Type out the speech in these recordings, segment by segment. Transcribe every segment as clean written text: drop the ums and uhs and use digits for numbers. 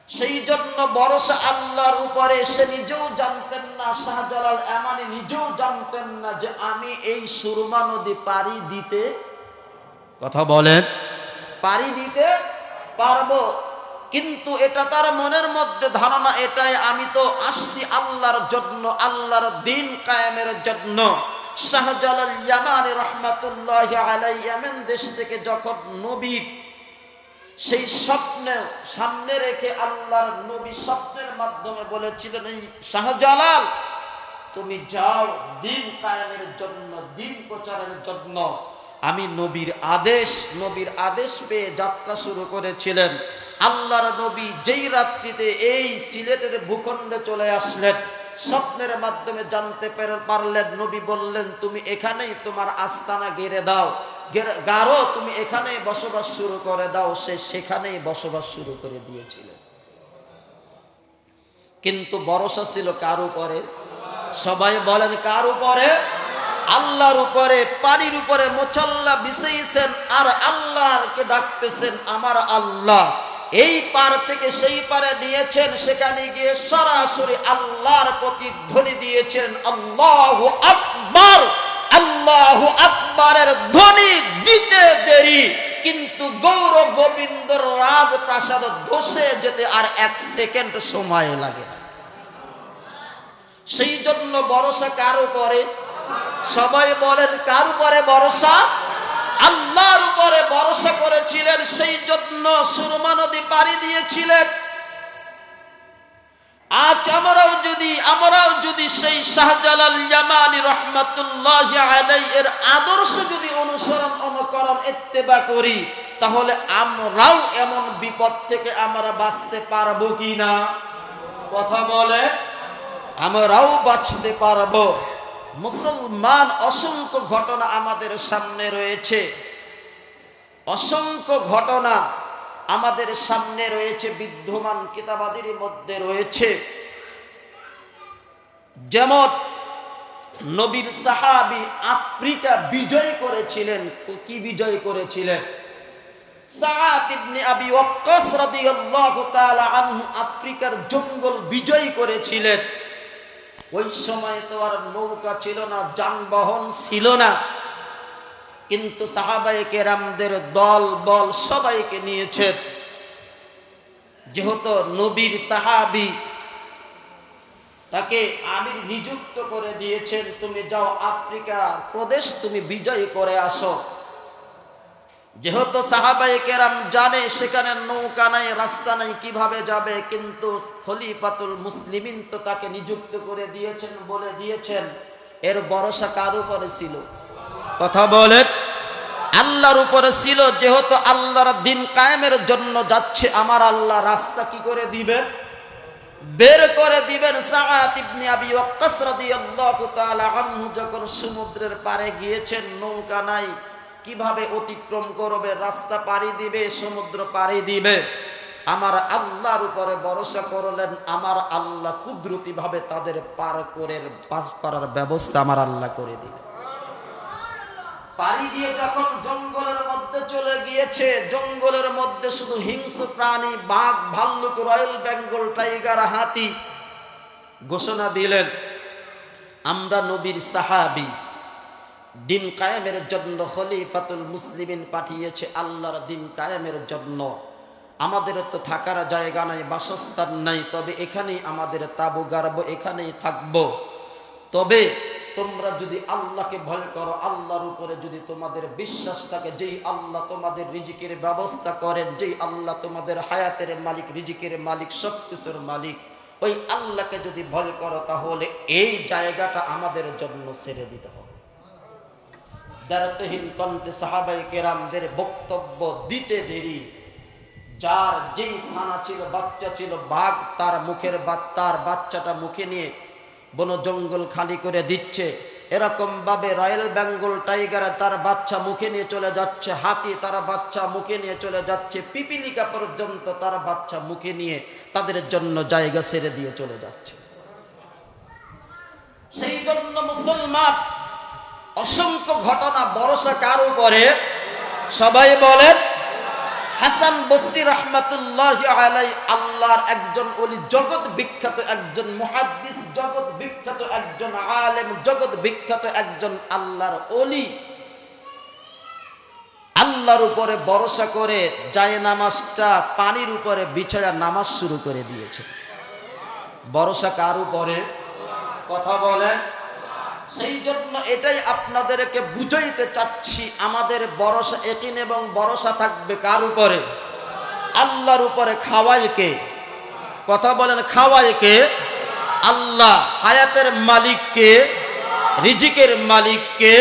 সেই জন্য ভরসা আল্লাহর উপরে। সে নিজেও জানতেন না, শাহজালাল এমানি নিজেও জানতেন না যে আমি এই সুরমা নদী পাড়ি দিতে, কথা বলেন, পাড়ি দিতে পারবো। কিন্তু এটা তার মনের মধ্যে ধারণা এটাই, আমি তো আসছি আল্লাহর জন্য, আল্লাহর দ্বীন কায়েমের জন্য। শাহজালাল ইয়ামানি রহমাতুল্লাহি আলাইহি ইয়ামান দেশ থেকে যখন নবীর সেই স্বপ্নে সামনে রেখে আল্লাহর নবী স্বপ্নের মাধ্যমে বলেছিলেন, এই শাহজালাল তুমি যাও দ্বীন কায়েমের জন্য, দ্বীন প্রচারের জন্য। আমি নবীর আদেশ পেয়ে যাত্রা শুরু করেছিলেন। আল্লাহর নবী যেই রাত্রিতে এই সিলেটের ভূখণ্ডে চলে আসলেন, স্বপ্নের মাধ্যমে জানতে পারলেন, নবী বললেন তুমি এখানেই তোমার আস্তানা গেড়ে দাও, গারো তুমি এখানেই বসবাস শুরু করে দাও। সে সেখানেই বসবাস শুরু করে দিয়েছিলেন। কিন্তু ভরসা ছিল কার উপরে? সবাই বলেন কার উপরে? আল্লাহর উপরে। পানির উপরে মুছাল্লা বিছাইছেন আর আল্লাহকে ডাকতেছেন, আমার আল্লাহ। এই পার থেকে সেই পারে নিয়েছেন, সেখানে গিয়ে সরাসরি আল্লাহর প্রতিধ্বনি দিয়েছেন, আল্লাহু আকবার। আল্লাহু আকবারের ধ্বনি দিতে দেরি, কিন্তু গৌর গোবিন্দর রাজপ্রাসাদ ধসে যেতে আর 1 সেকেন্ড সময় লাগে না। সেই জন্য ভরসা কার উপরে? সবাই বলেন কার উপরে ভরসা? আল্লাহর উপরে ভরসা করেছিলেন, সেই জন্য সুরমা নদী পাড়ি দিয়েছিলেন। আজ আমরাও যদি সেই শাহজালাল ইয়ামানি রহমাতুল্লাহি আলাইহি এর আদর্শ যদি অনুকরণ ইত্তেবা করি, তাহলে আমরাও এমন বিপদ থেকে আমরা বাঁচতে পারবো কিনা? কথা বলে, আমরাও বাঁচতে পারবো। মুসলমান, অসংখ্য ঘটনা আমাদের সামনে রয়েছে, অসংখ্য ঘটনা আমাদের সামনে রয়েছে, বিদ্যমান কিতাবাদির মধ্যে রয়েছে। যেমন নবীর সাহাবী আফ্রিকা বিজয় করেছিলেন। কি বিজয় করেছিলেন? সাআদ ইবনে আবি ওয়াক্কাস রাদিয়াল্লাহু তাআলা আনহু আফ্রিকার জঙ্গল বিজয় করেছিলেন। ওই সময় তো আর নৌকা ছিল না, যানবাহন ছিল না, কিন্তু সাহাবায়ে কেরামদের দল বল সবাইকে নিয়েছেন। যেহেতু নবীর সাহাবী, তাকে আমির নিযুক্ত করে দিয়েছেন, তুমি যাও আফ্রিকার প্রদেশ তুমি বিজয় করে আসো। যেহেতু সাহাবায়ে কেরাম জানে সেখানে নৌকা নাই, রাস্তা নাই, কিভাবে যাবে, কিন্তু খলিফাতুল মুসলিমিন তো তাকে নিযুক্ত করে দিয়েছেন, বলে দিয়েছেন। এর ভরসা কার উপরে ছিল? কথা বলেন, আল্লাহর উপরে ছিল। যেহেতু আল্লাহর দ্বীন কায়েমের জন্য যাচ্ছে, আমার আল্লাহ রাস্তা কি করে দিবেন? বের করে দিবেন। সাআদ ইবনে আবি ওয়াক্কাস রাদিয়াল্লাহু তাআলা আনহু যখন সমুদ্রের পাড়ে গিয়েছেন, নৌকা নাই, কিভাবে অতিক্রম করবে, রাস্তা পাড়ি দিবে, সমুদ্র পাড়ি দিবে। আমার আল্লাহর উপরে ভরসা করলেন, আমার আল্লাহ কুদরতি ভাবে তাদের পার করার ব্যবস্থা আমার আল্লাহ করে দিলেন। পাড়ি দিয়ে যখন জঙ্গলের মধ্যে চলে গিয়েছে, জঙ্গলের মধ্যে শুধু হিংস্র প্রাণী, বাঘ, ভাল্লুক, রয়্যাল বেঙ্গল টাইগার, হাতি। ঘোষণা দিলেন, আমরা নবীর সাহাবী, দ্বীন কায়েমের জন্য খলিফাতুল মুসলিমিন পাঠিয়েছে আল্লাহর দ্বীন কায়েমের জন্য। আমাদের তো থাকার জায়গা নাই, বাসস্থান নাই, তবে এখানেই আমাদের তাবু গাড়বো, এখানেই থাকবো। তবে তোমরা যদি আল্লাহকে ভয় করো, আল্লাহর উপরে যদি তোমাদের বিশ্বাস থাকে, যেই আল্লাহ তোমাদের রিজিকের ব্যবস্থা করেন, যেই আল্লাহ তোমাদের হায়াতের মালিক, রিজিকের মালিক, সবকিছুর মালিক, ওই আল্লাহকে যদি ভয় করো, তাহলে এই জায়গাটা আমাদের জন্য ছেড়ে দিতে হবে। দারতহীন কণ্ঠে সাহাবায়ে কেরামদের বক্তব্য দিতে দেরি। যার যেই ছানা ছিল, বাচ্চা ছিল, বাঘ তার বাচ্চাটা মুখে নিয়ে বন জঙ্গল খালি করে দিচ্ছে। এরকম ভাবে রয়্যাল বেঙ্গল টাইগার তার বাচ্চা মুখে নিয়ে চলে যাচ্ছে, হাতি তার বাচ্চা মুখে নিয়ে চলে যাচ্ছে, পিপিলিকা পর্যন্ত তার বাচ্চা মুখে নিয়ে তাদের জন্য জায়গা ছেড়ে দিয়ে চলে যাচ্ছে। সেই জন্য মুসলমান, অসংখ্য ঘটনা, ভরসা কার উপরে? সবাই বলেন হাসান বসরি রাহমাতুল্লাহি আলাইহি আল্লাহর একজন ওলি, জগৎ বিখ্যাত একজন মুহাদ্দিস, জগৎ বিখ্যাত একজন আলেম, জগৎ বিখ্যাত একজন আল্লাহর ওলি, আল্লাহর উপরে ভরসা করে যায় নামাজটা পানির উপরে বিছায়া নামাজ শুরু করে দিয়েছে। ভরসা কার উপরে? কথা বলেন। সেই জন্য এটাই আপনাদেরকে বুঝাইতে চাচ্ছি, আমাদের ভরসা ইয়াকিন এবং ভরসা থাকবে কার উপরে? আল্লাহর উপরে। খাওয়ায় কে? কথা বলেন। খাওয়ায় কে? আল্লাহ। হায়াতের মালিক কে? রিজিকের মালিক কে?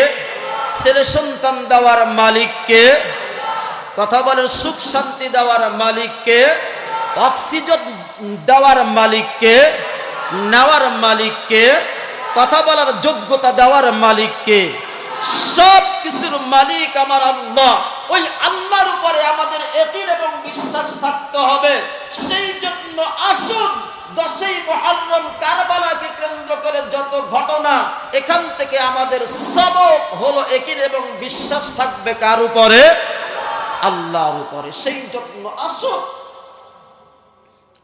ছেলে সন্তান দেওয়ার মালিক কে? কথা বলেন। সুখ শান্তি দেওয়ার মালিক কে? অক্সিজেন দেওয়ার মালিক কে? নেওয়ার মালিক কে? কথা বলার যোগ্যতা দেওয়ার মালিক কে? সব কিছুর মালিক আমার আল্লাহ। ওই আল্লাহর উপরে আমাদের ইয়াকিন এবং বিশ্বাস থাকতে হবে। সেই জন্য আসুন 10ই মুহররম কারবালাকে কেন্দ্র করে যত ঘটনা, এখান থেকে আমাদের সবক হলো ইয়াকিন এবং বিশ্বাস থাকবে কার উপরে? আল্লাহর উপরে। সেই জন্য আসুন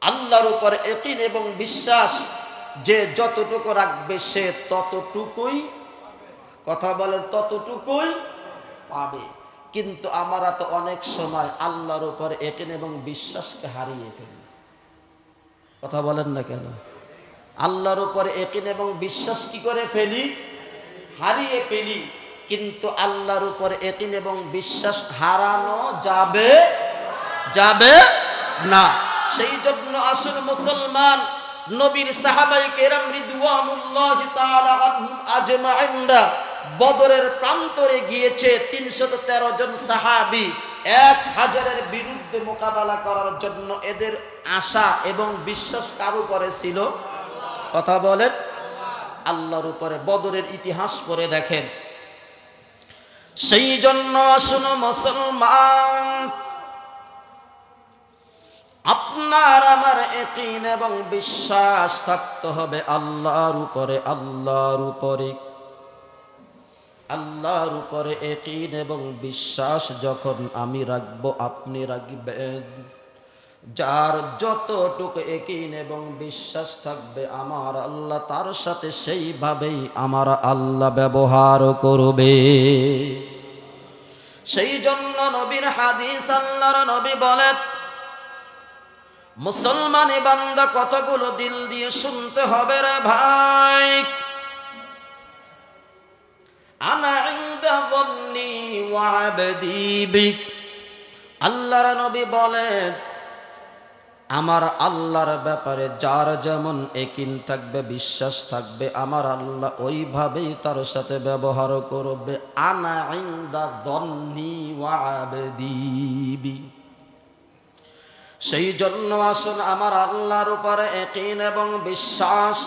আল্লাহর উপরে ইয়াকিন এবং বিশ্বাস যে যতটুকু রাখবে সে ততটুকুই, কথা বলেন, ততটুকুই পাবে। কিন্তু আমরা তো অনেক সময় আল্লাহর উপরে ইয়াকিন এবং বিশ্বাসকে হারিয়ে ফেলি। কথা বলেন না কেন? আল্লাহর উপরে ইয়াকিন এবং বিশ্বাস কি করে ফেলি? হারিয়ে ফেলি। কিন্তু আল্লাহর উপরে ইয়াকিন এবং বিশ্বাস হারানো যাবে না। সেই জন্য আসুন মুসলমান, নবীর সাহাবায়ে কেরাম রিদওয়ানুল্লাহি তাআলা আনহুম আজমাইনরা বদরের প্রান্তরে গিয়েছে। 313 জন সাহাবী 1000-এর বিরুদ্ধে মোকাবেলা করার জন্য। এদের আশা এবং বিশ্বাস কার উপরে ছিল? কথা বলেন। আল্লাহর উপরে। বদরের ইতিহাস পড়ে দেখেন। সেই জন্য আসুন মুসলমান, আপনার আমার ইয়াকিন এবং বিশ্বাস থাকতে হবে আল্লাহর উপরে। আল্লাহর উপরে, আল্লাহর উপরে ইয়াকিন এবং বিশ্বাস যখন আমি রাখবো, আপনি রাখবেন। যার যতটুকু ইয়াকিন এবং বিশ্বাস থাকবে আমার আল্লাহ তার সাথে সেইভাবেই আমার আল্লাহ ব্যবহার করবে। সেই জন্য নবীর হাদিস, আল্লাহর নবী বলেন, মুসলমানি বান্দা কথাগুলো দিল দিয়ে শুনতে হবে রে ভাই। আনা ইনদা যান্নি ওয়া আবদি বিক। আল্লাহর নবী বলেন, আমার আল্লাহর ব্যাপারে যার যেমন ইয়াকিন থাকবে, বিশ্বাস থাকবে, আমার আল্লাহ ওইভাবেই তার সাথে ব্যবহার করবে। আনা ইনদা যান্নি ওয়া আবদি বিক। সেই জন্য আসুন আমার আল্লাহর উপরে ইয়াকিন এবং বিশ্বাস।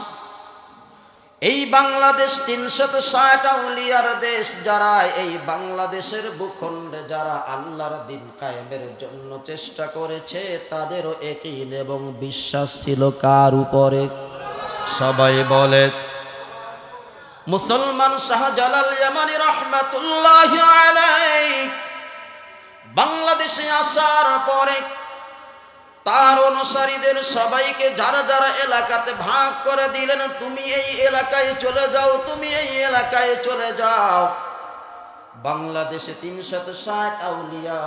এই বাংলাদেশ 360 আউলিয়ার দেশ, যারা এই বাংলাদেশের ভূখণ্ডে যারা আল্লাহর দ্বীন কায়েমের জন্য চেষ্টা করেছে, তাদেরও ইয়াকিন এবং বিশ্বাস ছিল কার উপরে? সবাই বলে। মুসলমান শাহজালাল ইয়ামানী রাহমাতুল্লাহি আলাইহি বাংলাদেশে আসার পরে তার অনুসারীদের সবাইকে যারা যারা এলাকাতে ভাগ করে দিলেন, তুমি এই এলাকায় চলে যাও, তুমি এই এলাকায় চলে যাও। বাংলাদেশে 360 আউলিয়া,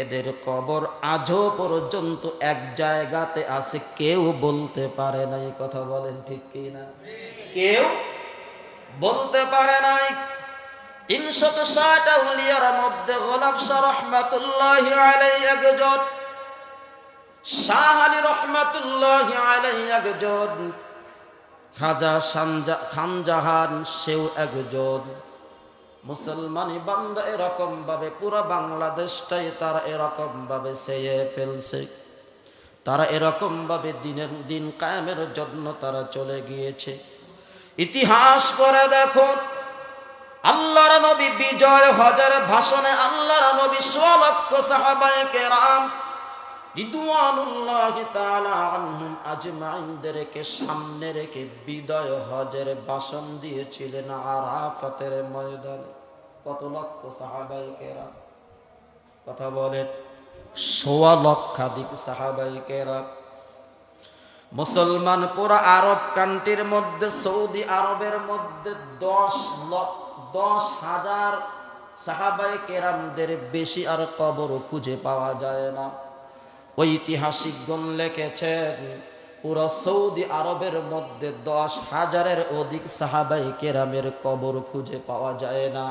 এদের কবর আজও পর্যন্ত এক জায়গাতে আছে, কেউ বলতে পারে নাই। কথা বলেন ঠিক কিনা? কেউ বলতে পারে নাই। 360 আউলিয়ার মধ্যে গোলাপ শাহ রহমাতুল্লাহি আলাইহি একজন, শাহ আলী রহমাতুল্লাহি আলাইহি একজন, খাজা খানজাহান সেও একজন। মুসলমানি বান্দা এরকম ভাবে পুরো বাংলাদেশটাই তারা এরকম ভাবে চেয়ে ফেলছে। তারা এরকম ভাবে দিন কায়েমের জন্য তারা চলে গিয়েছে। ইতিহাস পড়ে দেখো, আল্লাহর নবী বিজয় হজের ভাষণে আল্লাহর নবী 100 লক্ষ সাহাবায়ে কেরাম রিদওয়ানুল্লাহি তাআলা আনহুম আজমাইনদেরকে সামনে রেখে বিজয় হজের ভাষণ দিয়েছিলেন আরাফাতের ময়দানে। কত লক্ষ সাহাবায়ে কেরাম? কথা বলেন। সোয়া লক্ষাধিক সাহাবায়ে কেরাম। মুসলমান পুরো আরব কান্ট্রির মধ্যে, সৌদি আরবের মধ্যে 10,000 সাহাবায়ে কেরামদের বেশি আর কবর খুঁজে পাওয়া যায় না। ঐতিহাসিকগণ লিখেছেন পুরো সৌদি আরবের মধ্যে 10,000-এর অধিক সাহাবায়ে কেরামের কবর খুঁজে পাওয়া যায় না।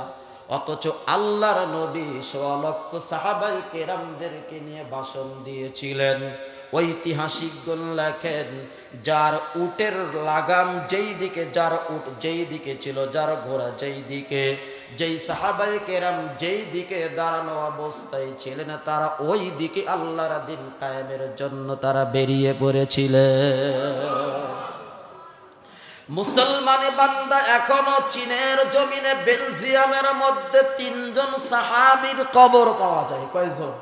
অথচ আল্লাহর নবী 1.5 লক্ষ সাহাবায়ে কেরামদেরকে নিয়ে ভাষণ দিয়েছিলেন। ঐতিহাসিকগণ লেখেন যার উটের লাগাম যেই দিকে, যার উট যেই দিকে ছিল, যার ঘোড়া যেই দিকে, যেই সাহাবায়ে কেরাম যেই দিকে দাঁড়ানো অবস্থায় ছিলেন, তারা ওই দিকে আল্লাহর দ্বীন কায়েমের জন্য তারা বেরিয়ে পড়েছিলেন। মুসলমানি বান্দা এখনো চীনের জমিনে, বেলজিয়ামের মধ্যে 3 জন সাহাবীর কবর পাওয়া যায়। কয়জন?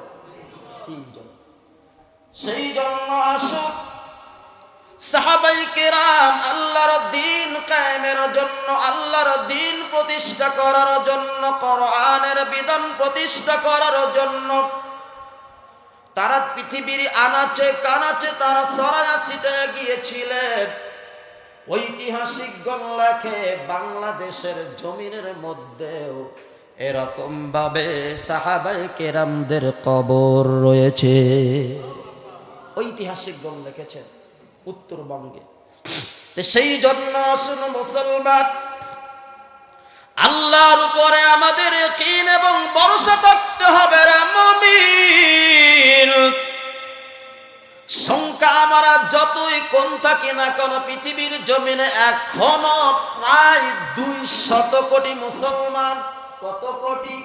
3 জন। সেই জন্য আসুন সাহাবায়ে কেরাম আল্লাহর দ্বীন কায়েমের জন্য, আল্লাহর দ্বীন প্রতিষ্ঠা করার জন্য, কোরআনের বিধান প্রতিষ্ঠা করার জন্য তারা পৃথিবীর আনাচে কানাচে তারা ছড়ায়া ছিটিয়ে গিয়েছিলেন। ঐতিহাসিকগণ লেখে বাংলাদেশের জমিনের মধ্যেও এরকম ভাবে সাহাবায়ে কেরামদের কবর রয়েছে। ঐতিহাসিকগণ লিখেছেন উত্তরবঙ্গে। সেই জন্য আসুন মুসলমান, আল্লাহর উপরে আমাদের ইয়াকিন এবং ভরসা থাকতে হবে রে মুমিন। সংখ্যা আমরা যতই কম থাকি না কেন, পৃথিবীর জমিনে এখনো প্রায় 200 কোটি মুসলমান। কত কোটি?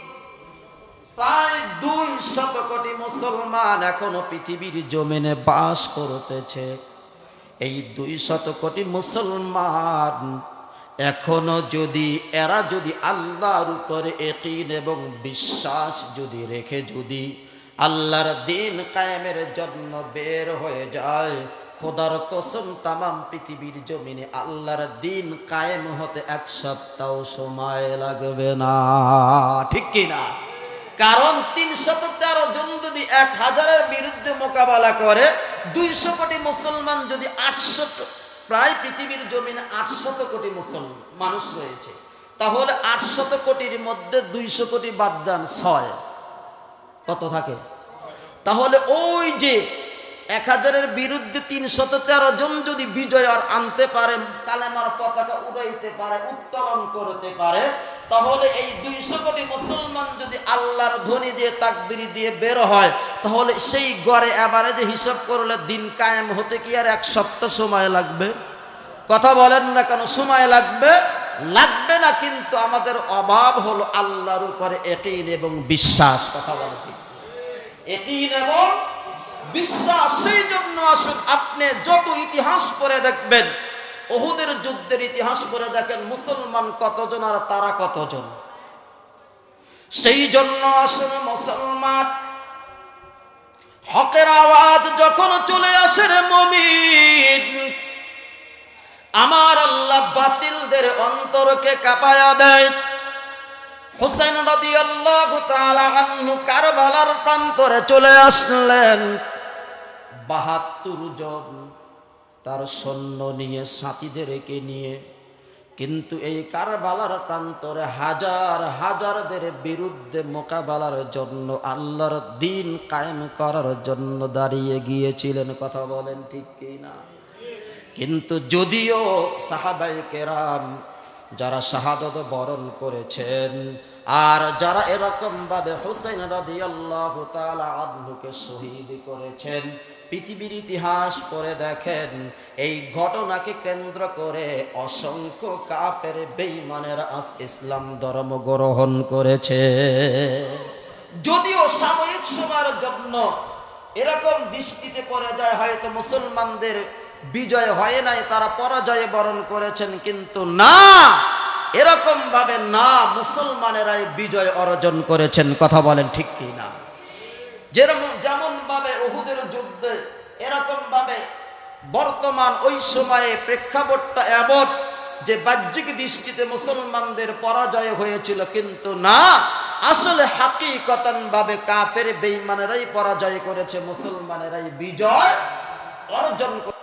প্রায় 200 কোটি মুসলমান এখনো পৃথিবীর জমিনে বাস করতেছে। এই 200 কোটি মুসলমান এখনো যদি এরা যদি আল্লাহর উপরে ইয়াকিন এবং বিশ্বাস যদি রেখে যদি আল্লাহর দ্বীন কায়েমের জন্য বের হয়ে যায়, খোদার কসম তামাম পৃথিবীর জমিনে আল্লাহর দ্বীন কায়েম হতে 1 সপ্তাহ সময় লাগবে না। ঠিক কি না? কারণ 313 জন যদি 1000-এর বিরুদ্ধে মোকাবেলা করে, 200 কোটি মুসলমান যদি 800, প্রায় পৃথিবীর জমিনে 800 কোটি মুসলমান মানুষ রয়েছে, তাহলে 800 কোটির মধ্যে 200 কোটি বাদ দেন 6, কত থাকে? তাহলে ওই যে 1000-এর বিরুদ্ধে 313 জন যদি বিজয় আর আনতে পারে, কালেমার পতাকা উড়াইতে পারে, উত্তোলন করতে পারে, তাহলে এই 200 কোটি মুসলমান যদি আল্লাহর ধ্বনি দিয়ে তাকবীর দিয়ে বের হয়, তাহলে সেই গড়ে এভারেজে হিসাব করলে দিন কায়েম হতে কি আর 1 সপ্তাহ সময় লাগবে? কথা বলেন না কেন? সময় লাগবে? লাগবে না। কিন্তু আমাদের অভাব হলো আল্লাহর উপরে ইয়াকিন এবং বিশ্বাস। কথা বলেন ঠিক? ইয়াকিন এবং বিশ্বাস। সেই জন্য আসুন আপনি যত ইতিহাস পড়ে দেখবেন, উহুদের যুদ্ধের ইতিহাস পড়ে দেখেন মুসলমান কতজন আর তারা কতজন। সেই জন্য আসুন মুসলমান, হকের আওয়াজ যখন চলে আসে রে মুমিন, আমার আল্লাহ বাতিলদের অন্তরকে কাঁপায়া দেয়। হুসাইন রাদিয়াল্লাহু তাআলা আনহু কারবালার প্রান্তরে চলে আসলেন। 72 জন তার সৈন্য নিয়ে, সাথীদেরকে নিয়ে। কিন্তু এই কারবালার প্রান্তরে হাজার হাজারদের বিরুদ্ধে মোকাবেলার জন্য, আল্লাহর দ্বীন কায়েম করার জন্য দাঁড়িয়ে গিয়েছিলেন। কথা বলেন ঠিক কি না? কিন্তু যদিও সাহাবায়ে কেরাম যারা শাহাদাত বরণ করেছেন, আর যারা এরকম ভাবে হুসাইন রাদিয়াল্লাহু তাআলা আনহুকে শহীদ করেছেন, পৃথিবীর ইতিহাস পড়ে দেখেন এই ঘটনাকে কেন্দ্র করে অসংখ্য কাফের বেঈমানেরা আজ ইসলাম ধর্ম গ্রহণ করেছে। যদিও সাময়িক সময়ের জন্য এরকম দৃষ্টিতে পড়ে যায় হয়তো মুসলমানদের বিজয় হয় নাই, তারা পরাজয় বরণ করেছেন, কিন্তু না, এরকম ভাবে না, মুসলমানেরাই বিজয় অর্জন করেছেন। কথা বলেন ঠিক কি না? যেমন ভাবে উহুদের যুদ্ধে এরকম ভাবে বর্তমান ওই সময়ে প্রেক্ষাপটটা এমন যে বাহ্যিক দৃষ্টিতে মুসলমানদের পরাজয় হয়েছিল, কিন্তু না, আসলে হাকিকতান ভাবে কাফের বেঈমানেরাই পরাজয় করেছে, মুসলমানেরাই বিজয় অর্জন করেছে।